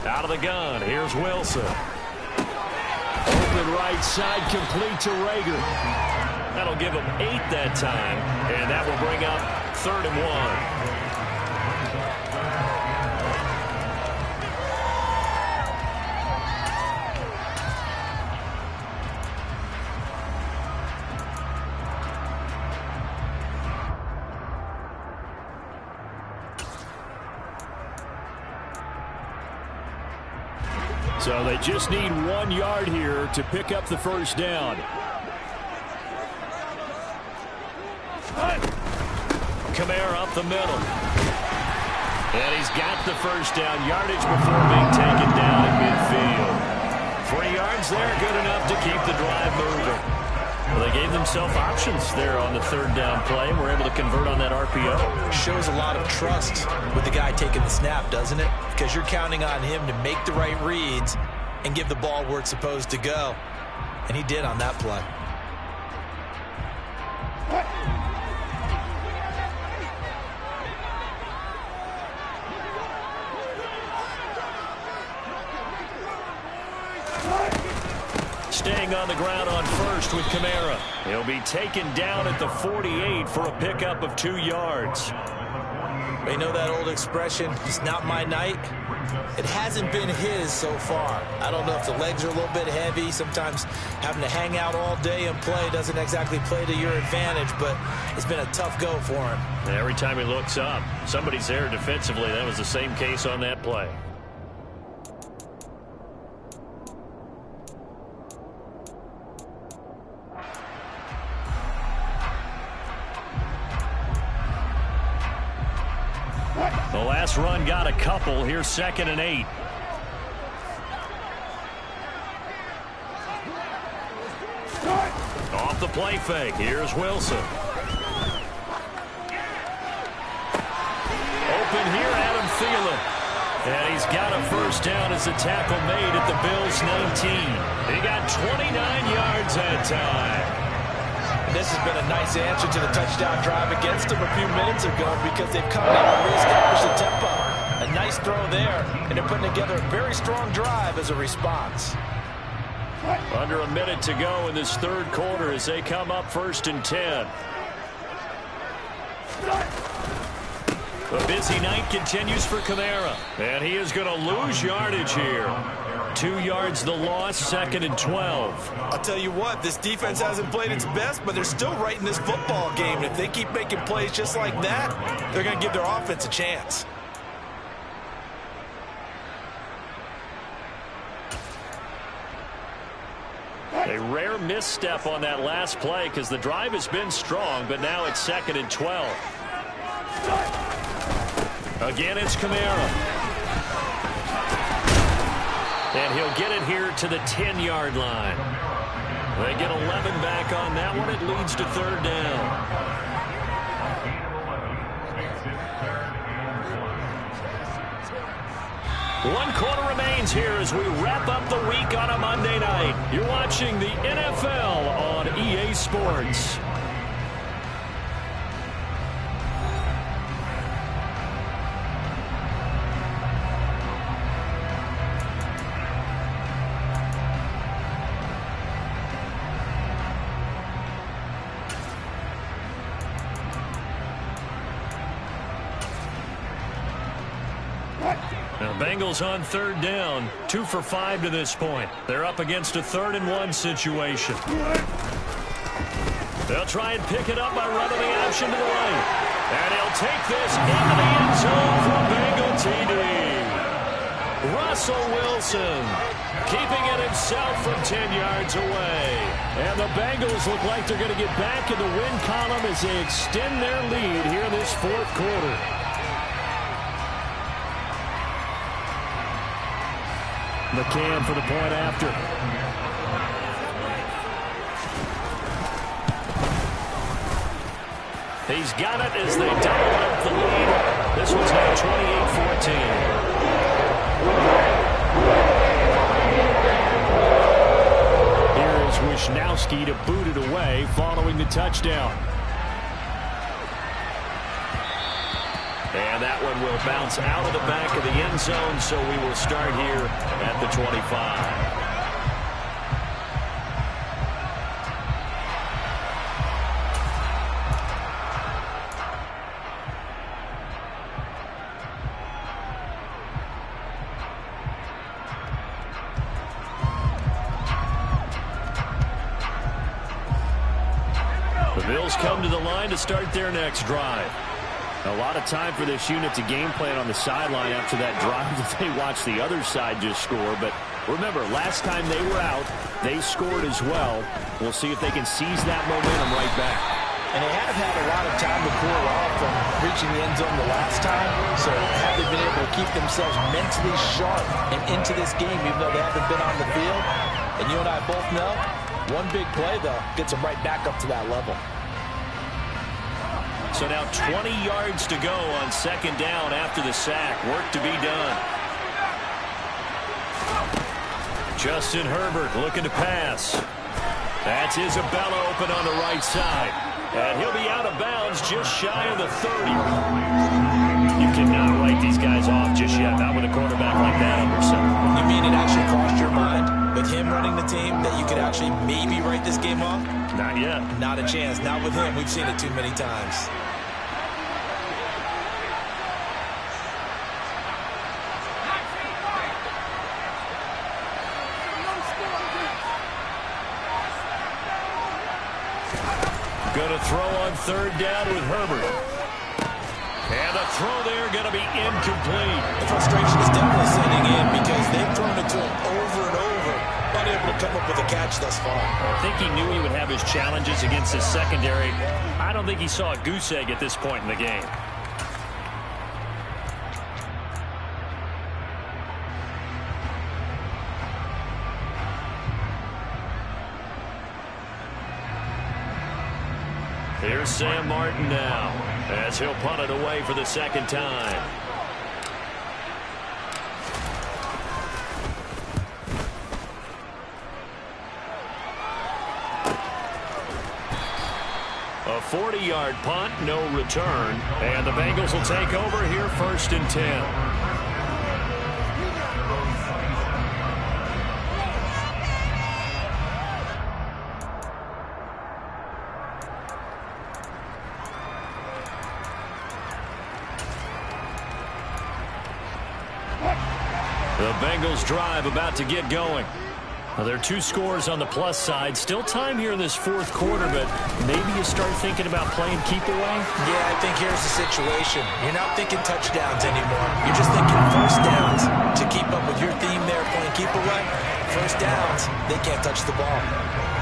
Out of the gun. Here's Wilson. Open right side, complete to Rager. That'll give him 8 that time, and that will bring up 3rd and 1. So they just need 1 yard here to pick up the first down. Kamara up the middle. And he's got the first down yardage before being taken down at midfield. 3 yards there, good enough to keep the drive moving. Well, they gave themselves options there on the 3rd down play and were able to convert on that RPO. Shows a lot of trust with the guy taking the snap, doesn't it? Because you're counting on him to make the right reads and give the ball where it's supposed to go. And he did on that play. Staying on the ground on first with Kamara. He'll be taken down at the 48 for a pickup of 2 yards. You know that old expression, it's not my night? It hasn't been his so far. I don't know if the legs are a little bit heavy. Sometimes having to hang out all day and play doesn't exactly play to your advantage, but it's been a tough go for him. And every time he looks up, somebody's there defensively. That was the same case on that play. The last run got a couple. Here's 2nd and 8. Off the play fake. Here's Wilson. Open here, Adam Thielen. And he's got a first down as a tackle made at the Bills' 19. He got 29 yards that time. This has been a nice answer to the touchdown drive against them a few minutes ago because they've come out and reestablished the tempo. A nice throw there, and they're putting together a very strong drive as a response. Under a minute to go in this 3rd quarter as they come up 1st and 10. The busy night continues for Kamara, and he is going to lose yardage here. 2 yards the loss, 2nd and 12. I'll tell you what, this defense hasn't played its best, but they're still right in this football game. And if they keep making plays just like that, they're going to give their offense a chance. A rare misstep on that last play because the drive has been strong, but now it's 2nd and 12. Again, it's Kamara. And he'll get it here to the 10-yard line. They get 11 back on that one. It leads to 3rd down. One quarter remains here as we wrap up the week on a Monday night. You're watching the NFL on EA Sports. Now, Bengals on 3rd down, 2 for 5 to this point. They're up against a 3rd and 1 situation. They'll try and pick it up by running the option to the right. And he'll take this into the end zone for a Bengal TD. Russell Wilson keeping it himself from 10 yards away. And the Bengals look like they're going to get back in the win column as they extend their lead here in this 4th quarter. McCann for the point after. He's got it as they double up the lead. This one's now 28-14. Here is Wisnowski to boot it away following the touchdown. And that one will bounce out of the back of the end zone, so we will start here at the 25. The Bills come to the line to start their next drive. A lot of time for this unit to game plan on the sideline after that drive that they watched the other side just score, but Remember, last time they were out, they scored as well. We'll see if they can seize that momentum right back. And they have had a lot of time to cool off from reaching the end zone the last time. So have they been able to keep themselves mentally sharp and into this game, even though they haven't been on the field? And you and I both know, one big play, though, gets them right back up to that level. So now 20 yards to go on second down after the sack. Work to be done. Justin Herbert looking to pass. That's Isabella open on the right side. And he'll be out of bounds just shy of the 30. You cannot write these guys off just yet, not with a quarterback like that under center. You mean it actually crossed your mind with him running the team that you could actually maybe write this game off? Not yet. Not a chance. Not with him. We've seen it too many times. Going to throw on third down with Herbert. And the throw there going to be incomplete. The frustration is definitely setting in because they've thrown it to him over and over, unable to come up with a catch thus far. I think he knew he would have his challenges against his secondary. I don't think he saw a goose egg at this point in the game. Here's Sam Martin now, as he'll punt it away for the second time. A 40-yard punt, no return, and the Bengals will take over here 1st and 10. The Bengals drive about to get going. Well, there are 2 scores on the plus side. Still time here in this 4th quarter, but maybe you start thinking about playing keep away? Yeah, I think here's the situation. You're not thinking touchdowns anymore. You're just thinking first downs to keep up with your theme there, playing keep away. First downs, they can't touch the ball.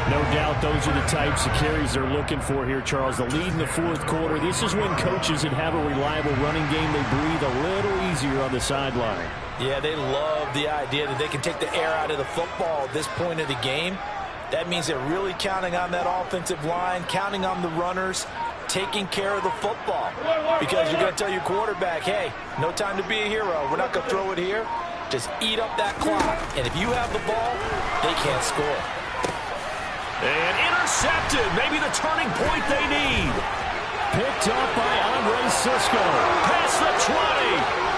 No doubt those are the types of carries they're looking for here, Charles. The lead in the 4th quarter. This is when coaches that have a reliable running game, they breathe a little easier on the sideline. Yeah, they love the idea that they can take the air out of the football at this point of the game. That means they're really counting on that offensive line, counting on the runners, taking care of the football. Because you're going to tell your quarterback, hey, no time to be a hero. We're not going to throw it here. Just eat up that clock. And if you have the ball, they can't score. And intercepted. Maybe the turning point they need. Picked up by Andre Sisco. Past the 20.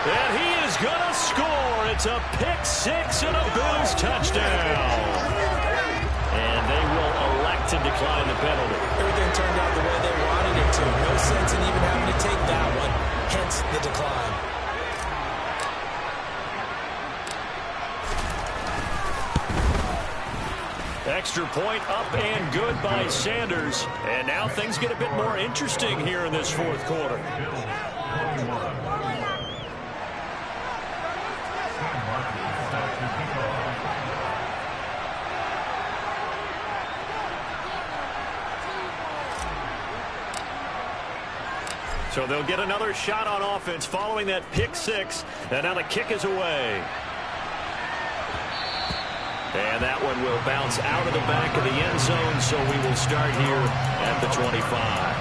And he is going to score. It's a pick-6 and a Bills touchdown. And they will elect to decline the penalty. Everything turned out the way they wanted it to. No sense in even having to take that one. Hence the decline. Extra point up and good by Sanders. And now things get a bit more interesting here in this 4th quarter. So they'll get another shot on offense following that pick-6. And now the kick is away. And that one will bounce out of the back of the end zone, so we will start here at the 25.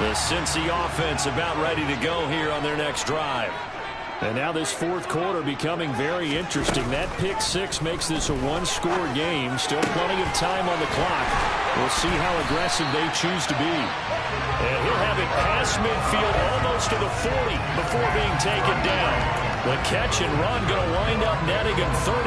The Cincy offense about ready to go here on their next drive. And now this 4th quarter becoming very interesting. That pick-6 makes this a 1-score game. Still plenty of time on the clock. We'll see how aggressive they choose to be. And he'll have it past midfield almost to the 40 before being taken down. The catch and run going to wind up netting him 33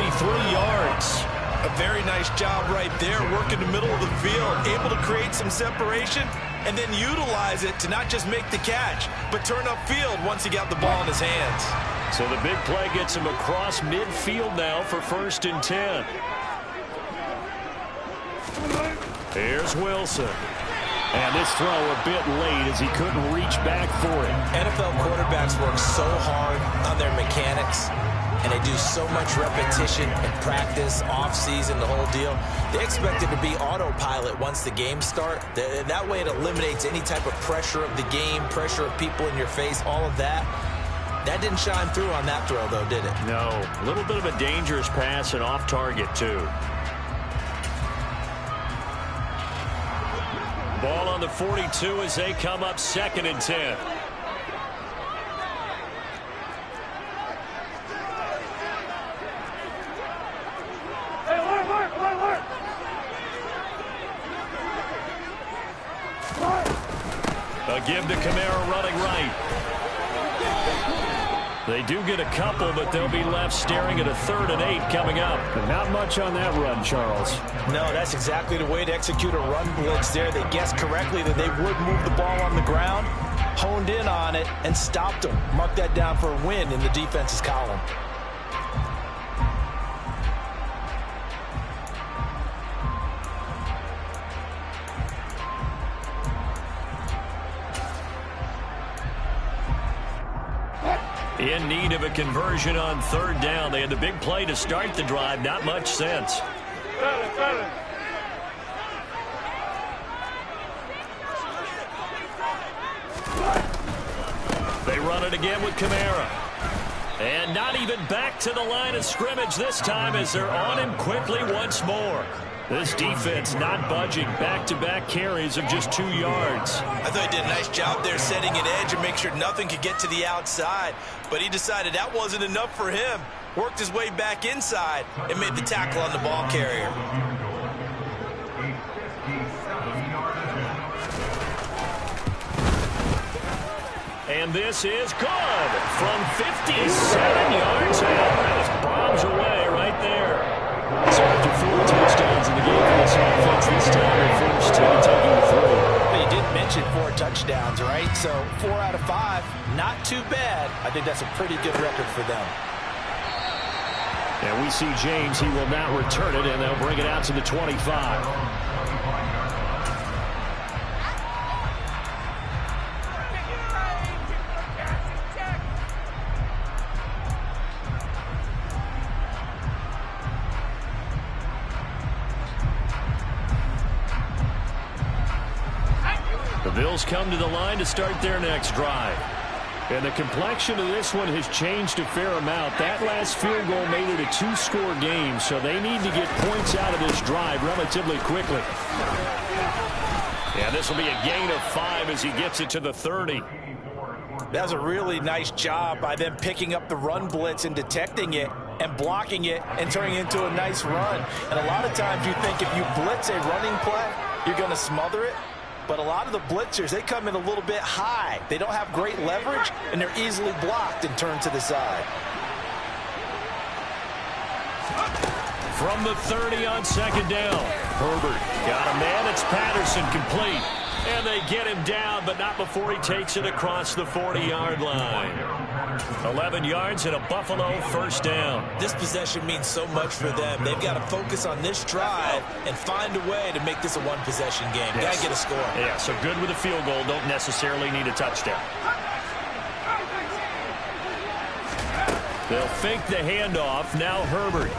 yards. A very nice job right there, working the middle of the field, able to create some separation, and then utilize it to not just make the catch, but turn upfield once he got the ball in his hands. So the big play gets him across midfield now for 1st and 10. Here's Wilson. And this throw a bit late as he couldn't reach back for it. NFL quarterbacks work so hard on their mechanics, and they do so much repetition and practice, off-season, the whole deal. They expect it to be autopilot once the games start. That way it eliminates any type of pressure of the game, pressure of people in your face, all of that. That didn't shine through on that throw, though, did it? No. A little bit of a dangerous pass and off target, too. Ball on the 42 as they come up 2nd and 10. A give to Kamara running right. They do get a couple, but they'll be left staring at a 3rd and 8 coming up. And not much on that run, Charles. No, that's exactly the way to execute a run blitz there. They guessed correctly that they would move the ball on the ground, honed in on it, and stopped them. Mark that down for a win in the defense's column. In need of a conversion on 3rd down. They had the big play to start the drive. Not much sense. They run it again with Kamara. And not even back to the line of scrimmage this time as they're on him quickly once more. This defense not budging. Back-to-back carries of just 2 yards. I thought he did a nice job there setting an edge and make sure nothing could get to the outside. But he decided that wasn't enough for him. Worked his way back inside and made the tackle on the ball carrier. And this is good from 57 yards out. This bombs away right there. So after 4 touchdowns in the game for this offense, this time they're forced to be taking the throw. But you did mention 4 touchdowns, right? So 4 out of 5, not too bad. I think that's a pretty good record for them. And we see James. He will now return it, and they'll bring it out to the 25. The Bills come to the line to start their next drive. And the complexion of this one has changed a fair amount. That last field goal made it a 2-score game, so they need to get points out of this drive relatively quickly. And this will be a gain of 5 as he gets it to the 30. That was a really nice job by them picking up the run blitz and detecting it and blocking it and turning it into a nice run. And a lot of times you think if you blitz a running play, you're going to smother it. But a lot of the blitzers, they come in a little bit high. They don't have great leverage, and they're easily blocked and turned to the side. From the 30 on 2nd down. Herbert got a man. It's Patterson complete. And they get him down, but not before he takes it across the 40-yard line. 11 yards and a Buffalo 1st down. This possession means so much for them. They've got to focus on this drive and find a way to make this a one-possession game. Yes. Got to get a score. Yeah, so good with a field goal. Don't necessarily need a touchdown. They'll fake the handoff. Now Herbert.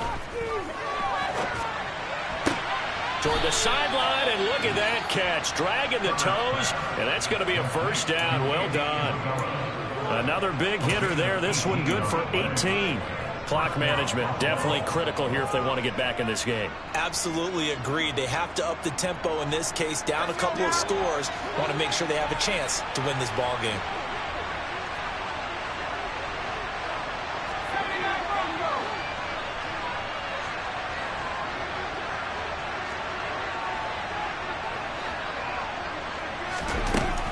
Toward the sideline, and look at that catch. Dragging the toes, and that's going to be a 1st down. Well done. Another big hitter there. This one good for 18. Clock management definitely critical here if they want to get back in this game. Absolutely agreed. They have to up the tempo in this case, down a couple of scores. Want to make sure they have a chance to win this ball game.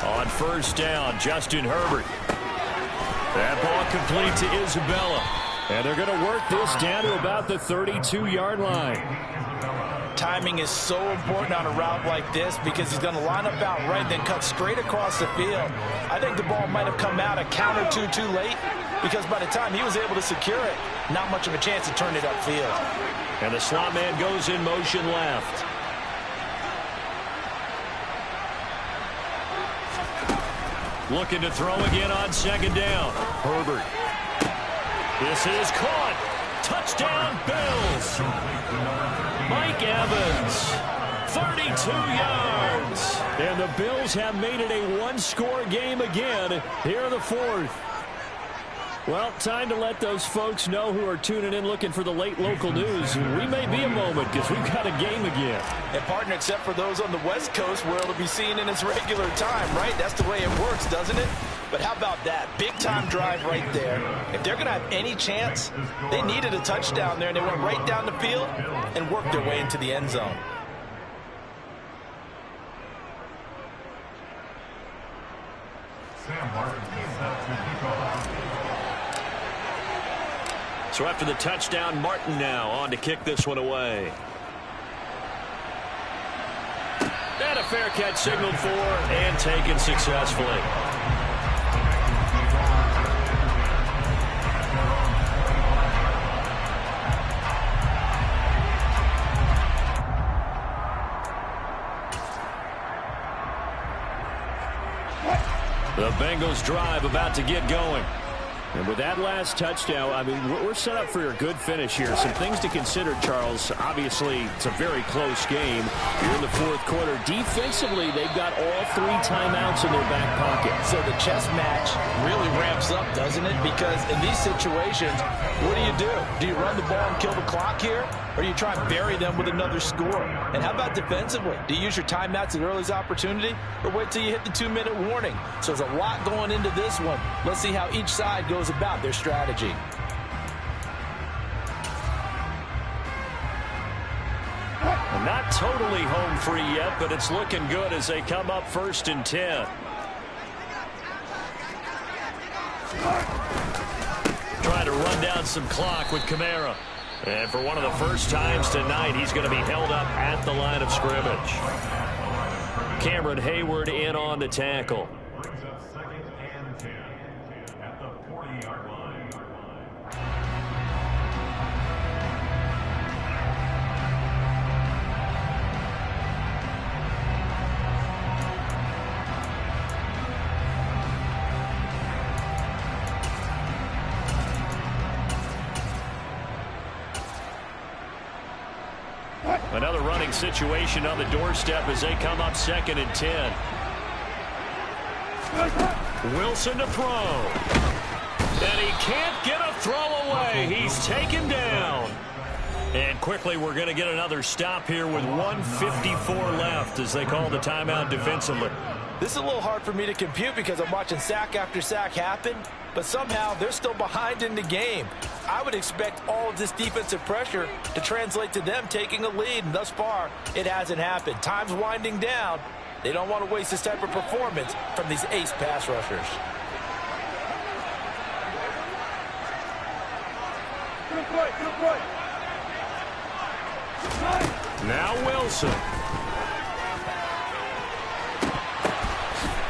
On 1st down, Justin Herbert. That ball complete to Isabella. And they're going to work this down to about the 32-yard line. timing is so important on a route like this because he's going to line up out right, then cut straight across the field. I think the ball might have come out a count or two too late because by the time he was able to secure it, not much of a chance to turn it upfield. And the slot man goes in motion left. Looking to throw again on second down. Herbert. This is caught. Touchdown, Bills. Mike Evans, 32 yards. And the Bills have made it a one-score game again here in the fourth. Well, time to let those folks know who are tuning in looking for the late local news. We may be a moment because we've got a game again. And, partner, except for those on the West Coast where it'll be seen in its regular time, right? That's the way it works, doesn't it? But how about that? Big-time drive right there. If they're going to have any chance, they needed a touchdown there, and they went right down the field and worked their way into the end zone. So after the touchdown, Martin now on to kick this one away. And a fair catch signaled for and taken successfully. The Bengals drive about to get going. And with that last touchdown, I mean, we're set up for a good finish here. Some things to consider, Charles. Obviously, it's a very close game. Here in the fourth quarter, defensively, they've got all 3 timeouts in their back pocket. So the chess match really ramps up, doesn't it? Because in these situations, what do? Do you run the ball and kill the clock here? Or do you try and bury them with another score? And how about defensively? Do you use your timeouts at earliest opportunity? Or wait till you hit the 2-minute warning? So there's a lot going into this one. Let's see how each side goes about their strategy. Not totally home free yet, but it's looking good as they come up 1st and 10. Trying to run down some clock with Kamara. And for one of the first times tonight, he's going to be held up at the line of scrimmage. Cameron Hayward in on the tackle. Brings up 2nd and 10 at the 40-yard line. Another running situation on the doorstep as they come up 2nd and 10. Wilson to throw. And he can't get a throw away. He's taken down. And quickly we're going to get another stop here with 1:54 left as they call the timeout defensively. This is a little hard for me to compute because I'm watching sack after sack happen, but somehow they're still behind in the game. I would expect all of this defensive pressure to translate to them taking a lead, and thus far, it hasn't happened. Time's winding down. They don't want to waste this type of performance from these ace pass rushers. Now Wilson.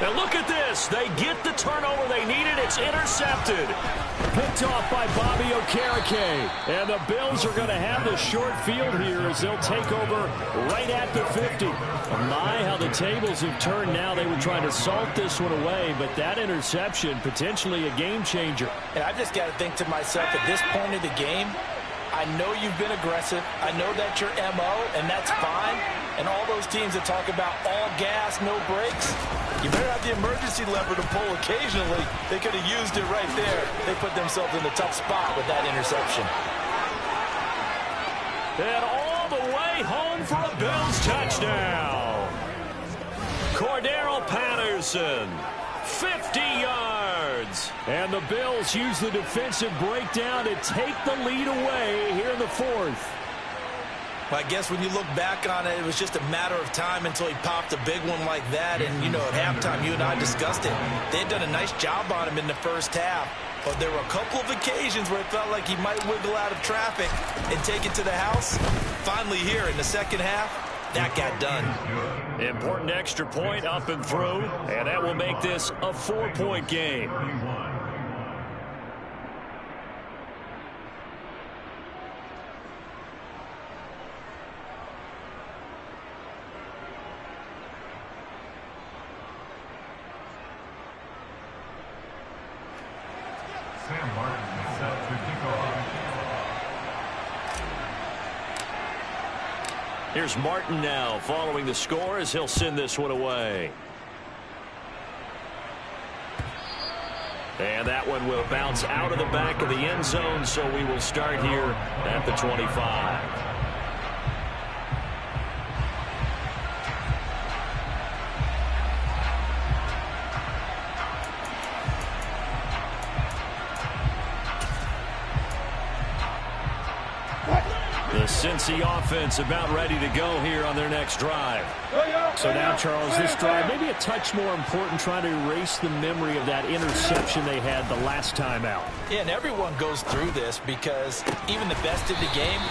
And look at this. They get the turnover they needed. It's intercepted. Picked off by Bobby Okereke. And the Bills are going to have the short field here as they'll take over right at the 50. My, how the tables have turned now. They were trying to salt this one away, but that interception, potentially a game changer. And I've just got to think to myself, at this point of the game, I know you've been aggressive. I know that's your MO, and that's fine. And all those teams that talk about all gas, no brakes, you better have the emergency lever to pull occasionally. They could have used it right there. They put themselves in a tough spot with that interception. And all the way home for a Bills touchdown. Cordero Patterson, 50 yards. And the Bills use the defensive breakdown to take the lead away here in the fourth. Well, I guess when you look back on it, it was just a matter of time until he popped a big one like that. And, you know, at halftime, you and I discussed it. They had done a nice job on him in the first half. But there were a couple of occasions where it felt like he might wiggle out of traffic and take it to the house. Finally here in the second half, that got done. Important extra point up and through, and that will make this a 4-point game. Sam Martin is set to kick off. Here's Martin now following the score as he'll send this one away. And that one will bounce out of the back of the end zone, so we will start here at the 25. The Cincy offense about ready to go here on their next drive. So now, Charles, this drive maybe a touch more important, trying to erase the memory of that interception they had the last time out. Yeah, and everyone goes through this because even the best in the game,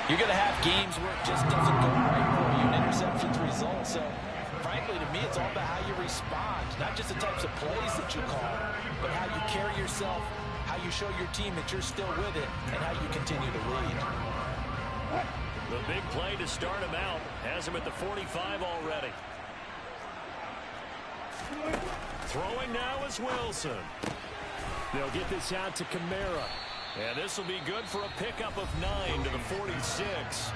you're going to have games where it just doesn't go right for you and interceptions result. So, frankly, to me, it's all about how you respond, not just the types of plays that you call, but how you carry yourself, how you show your team that you're still with it, and how you continue to lead. The big play to start him out has him at the 45 already. Throwing now is Wilson. They'll get this out to Kamara. And this will be good for a pickup of 9 to the 46.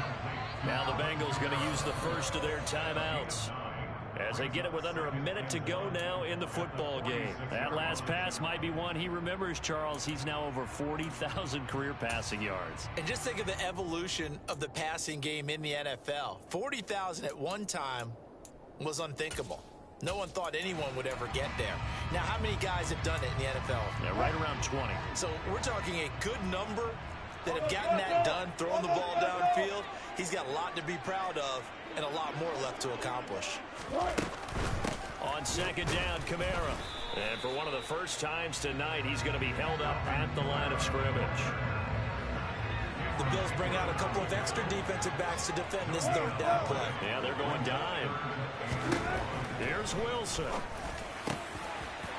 Now the Bengals going to use the first of their timeouts as they get it with under a minute to go now in the football game. That last pass might be one he remembers, Charles. He's now over 40,000 career passing yards. And just think of the evolution of the passing game in the NFL. 40,000 at one time was unthinkable. No one thought anyone would ever get there. Now, how many guys have done it in the NFL? Yeah, right around 20. So we're talking a good number that have gotten that done, throwing the ball downfield. He's got a lot to be proud of and a lot more left to accomplish. On second down, Kamara. And for one of the first times tonight, he's going to be held up at the line of scrimmage. The Bills bring out a couple of extra defensive backs to defend this third down play. Yeah, they're going dime. Here's Wilson.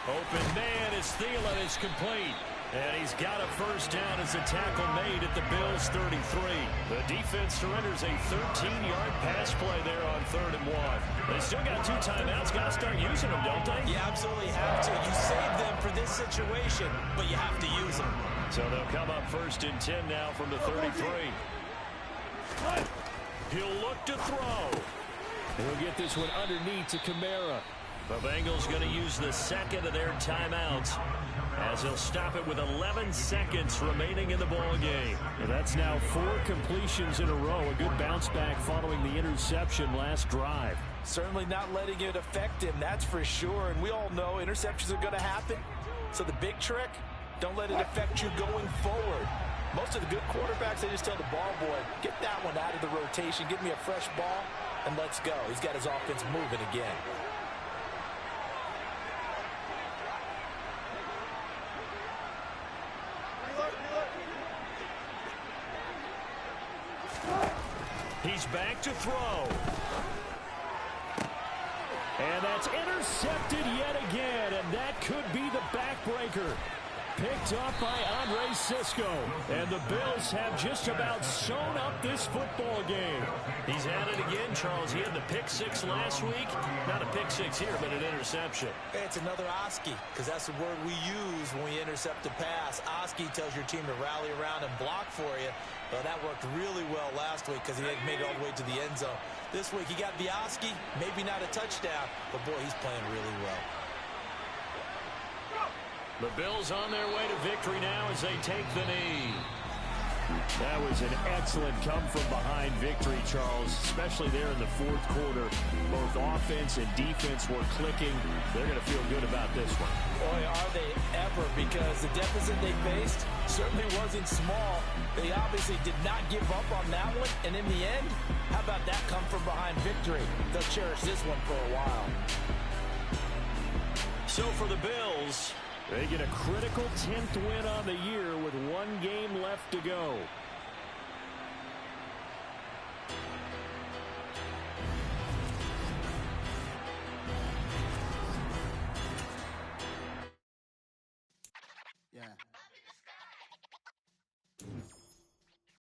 Open man is Thielen is complete. And he's got a first down as a tackle made at the Bills' 33. The defense surrenders a 13-yard pass play there on 3rd and 1. They still got 2 timeouts. Got to start using them, don't they? You absolutely have to. You save them for this situation, but you have to use them. So they'll come up 1st and 10 now from the 33. He'll look to throw. He'll get this one underneath to Kamara. The Bengals going to use the second of their timeouts as he'll stop it with 11 seconds remaining in the ball game. And that's now 4 completions in a row. A good bounce back following the interception last drive. Certainly not letting it affect him, that's for sure. And we all know interceptions are going to happen. So the big trick, don't let it affect you going forward. Most of the good quarterbacks, they just tell the ball boy, get that one out of the rotation, give me a fresh ball, and let's go. He's got his offense moving again. He's back to throw. And that's intercepted yet again, and that could be the backbreaker. Picked up by Andre Cisco. And the Bills have just about sewn up this football game. He's at it again, Charles. He had the pick 6 last week. Not a pick 6 here, but an interception. Hey, it's another Oski, because that's the word we use when we intercept a pass. Oski tells your team to rally around and block for you. Well, that worked really well last week because he hadn't made it all the way to the end zone. This week, he got the Oski, maybe not a touchdown, but boy, he's playing really well. The Bills on their way to victory now as they take the knee. That was an excellent come-from-behind victory, Charles, especially there in the 4th quarter. Both offense and defense were clicking. They're going to feel good about this one. Boy, are they ever, because the deficit they faced certainly wasn't small. They obviously did not give up on that one, and in the end, how about that come-from-behind victory? They'll cherish this one for a while. So for the Bills, They get a critical 10th win on the year with one game left to go. Yeah.